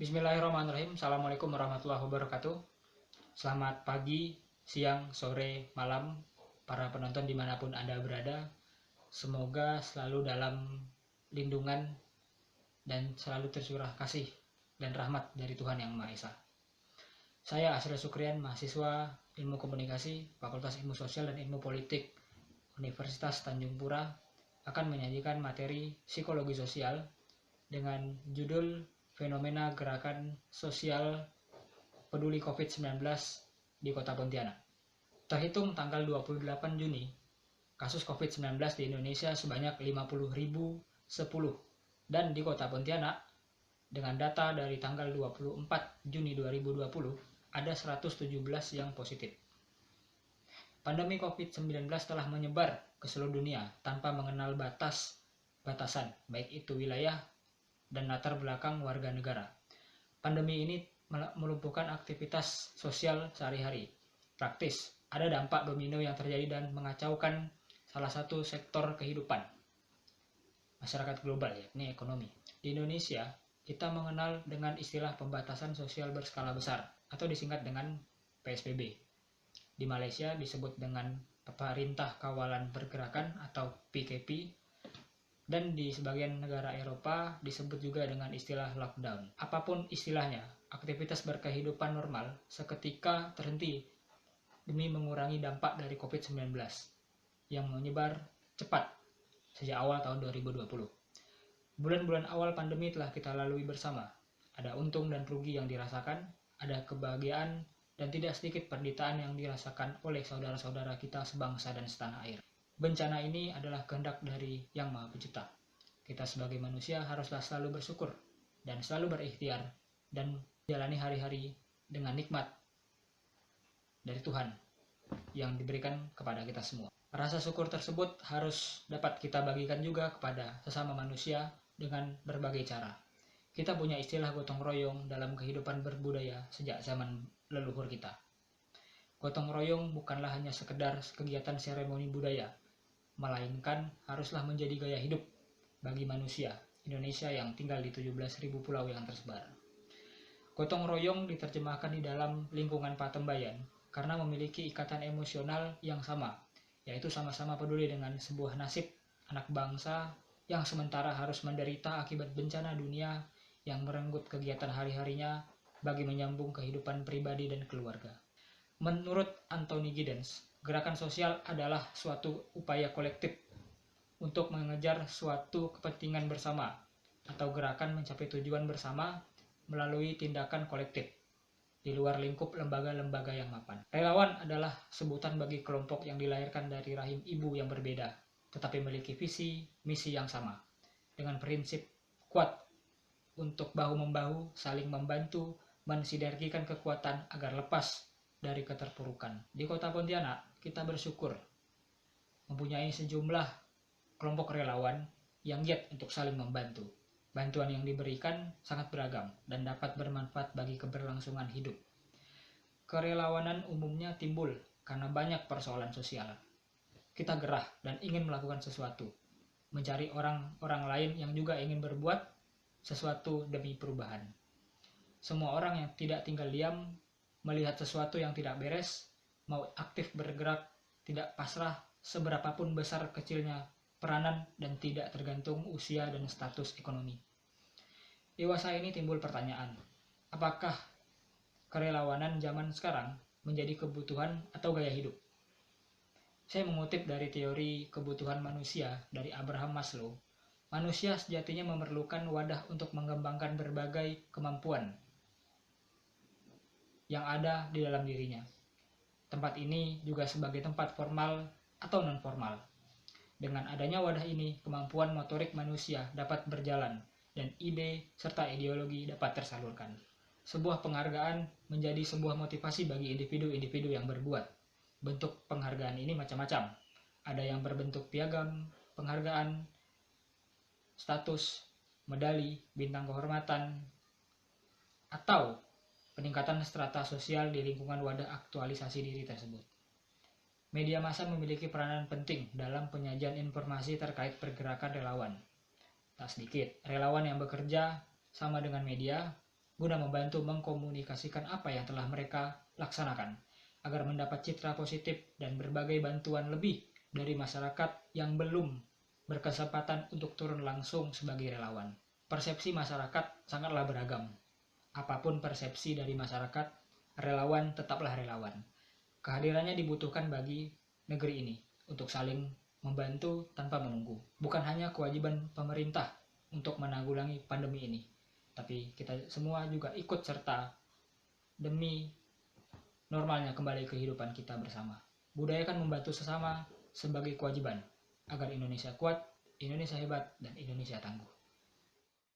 Bismillahirrahmanirrahim. Assalamualaikum warahmatullahi wabarakatuh. Selamat pagi, siang, sore, malam, para penonton dimanapun Anda berada. Semoga selalu dalam lindungan dan selalu tercurah kasih dan rahmat dari Tuhan Yang Maha Esa. Saya Asril Sukrian, mahasiswa Ilmu Komunikasi, Fakultas Ilmu Sosial dan Ilmu Politik Universitas Tanjung Pura, akan menyajikan materi psikologi sosial dengan judul Fenomena Gerakan Sosial Peduli COVID-19 di Kota Pontianak. Terhitung tanggal 28 Juni, kasus COVID-19 di Indonesia sebanyak 50.010 dan di Kota Pontianak dengan data dari tanggal 24 Juni 2020 ada 117 yang positif. Pandemi COVID-19 telah menyebar ke seluruh dunia tanpa mengenal batasan, baik itu wilayah dan latar belakang warga negara. Pandemi ini melumpuhkan aktivitas sosial sehari-hari. Praktis, ada dampak domino yang terjadi dan mengacaukan salah satu sektor kehidupan masyarakat global, yakni ekonomi. Di Indonesia, kita mengenal dengan istilah pembatasan sosial berskala besar atau disingkat dengan PSBB. Di Malaysia disebut dengan Perintah Kawalan Pergerakan atau PKP, dan di sebagian negara Eropa disebut juga dengan istilah lockdown. Apapun istilahnya, aktivitas berkehidupan normal seketika terhenti demi mengurangi dampak dari COVID-19 yang menyebar cepat sejak awal tahun 2020. Bulan-bulan awal pandemi telah kita lalui bersama. Ada untung dan rugi yang dirasakan, ada kebahagiaan dan tidak sedikit penderitaan yang dirasakan oleh saudara-saudara kita sebangsa dan setanah air. Bencana ini adalah kehendak dari Yang Maha Pencipta. Kita sebagai manusia haruslah selalu bersyukur dan selalu berikhtiar dan jalani hari-hari dengan nikmat dari Tuhan yang diberikan kepada kita semua. Rasa syukur tersebut harus dapat kita bagikan juga kepada sesama manusia dengan berbagai cara. Kita punya istilah gotong royong dalam kehidupan berbudaya sejak zaman leluhur kita. Gotong royong bukanlah hanya sekedar kegiatan seremoni budaya, melainkan haruslah menjadi gaya hidup bagi manusia Indonesia yang tinggal di 17.000 pulau yang tersebar. Gotong royong diterjemahkan di dalam lingkungan Patembayan karena memiliki ikatan emosional yang sama, yaitu sama-sama peduli dengan sebuah nasib anak bangsa yang sementara harus menderita akibat bencana dunia yang merenggut kegiatan hari-harinya bagi menyambung kehidupan pribadi dan keluarga. Menurut Anthony Giddens, gerakan sosial adalah suatu upaya kolektif untuk mengejar suatu kepentingan bersama atau gerakan mencapai tujuan bersama melalui tindakan kolektif di luar lingkup lembaga-lembaga yang mapan. Relawan adalah sebutan bagi kelompok yang dilahirkan dari rahim ibu yang berbeda, tetapi memiliki visi, misi yang sama, dengan prinsip kuat untuk bahu-membahu, saling membantu, mensinergikan kekuatan agar lepas dari keterpurukan. Di Kota Pontianak, kita bersyukur mempunyai sejumlah kelompok relawan yang giat untuk saling membantu. Bantuan yang diberikan sangat beragam dan dapat bermanfaat bagi keberlangsungan hidup. Kerelawanan umumnya timbul karena banyak persoalan sosial. Kita gerah dan ingin melakukan sesuatu, mencari orang-orang lain yang juga ingin berbuat sesuatu demi perubahan. Semua orang yang tidak tinggal diam melihat sesuatu yang tidak beres, mau aktif bergerak, tidak pasrah seberapapun besar kecilnya peranan dan tidak tergantung usia dan status ekonomi. Dewasa ini timbul pertanyaan, apakah kerelawanan zaman sekarang menjadi kebutuhan atau gaya hidup? Saya mengutip dari teori kebutuhan manusia dari Abraham Maslow. Manusia sejatinya memerlukan wadah untuk mengembangkan berbagai kemampuan yang ada di dalam dirinya. Tempat ini juga sebagai tempat formal atau non-formal. Dengan adanya wadah ini, kemampuan motorik manusia dapat berjalan dan ide serta ideologi dapat tersalurkan. Sebuah penghargaan menjadi sebuah motivasi bagi individu-individu yang berbuat. Bentuk penghargaan ini macam-macam. Ada yang berbentuk piagam, penghargaan, status, medali, bintang kehormatan, atau peningkatan strata sosial di lingkungan wadah aktualisasi diri tersebut. Media massa memiliki peranan penting dalam penyajian informasi terkait pergerakan relawan. Tak sedikit, relawan yang bekerja sama dengan media guna membantu mengkomunikasikan apa yang telah mereka laksanakan, agar mendapat citra positif dan berbagai bantuan lebih dari masyarakat yang belum berkesempatan untuk turun langsung sebagai relawan. Persepsi masyarakat sangatlah beragam. Apapun persepsi dari masyarakat, relawan tetaplah relawan. Kehadirannya dibutuhkan bagi negeri ini untuk saling membantu tanpa menunggu. Bukan hanya kewajiban pemerintah untuk menanggulangi pandemi ini, tapi kita semua juga ikut serta demi normalnya kembali kehidupan kita bersama. Budayakan membantu sesama sebagai kewajiban agar Indonesia kuat, Indonesia hebat, dan Indonesia tangguh.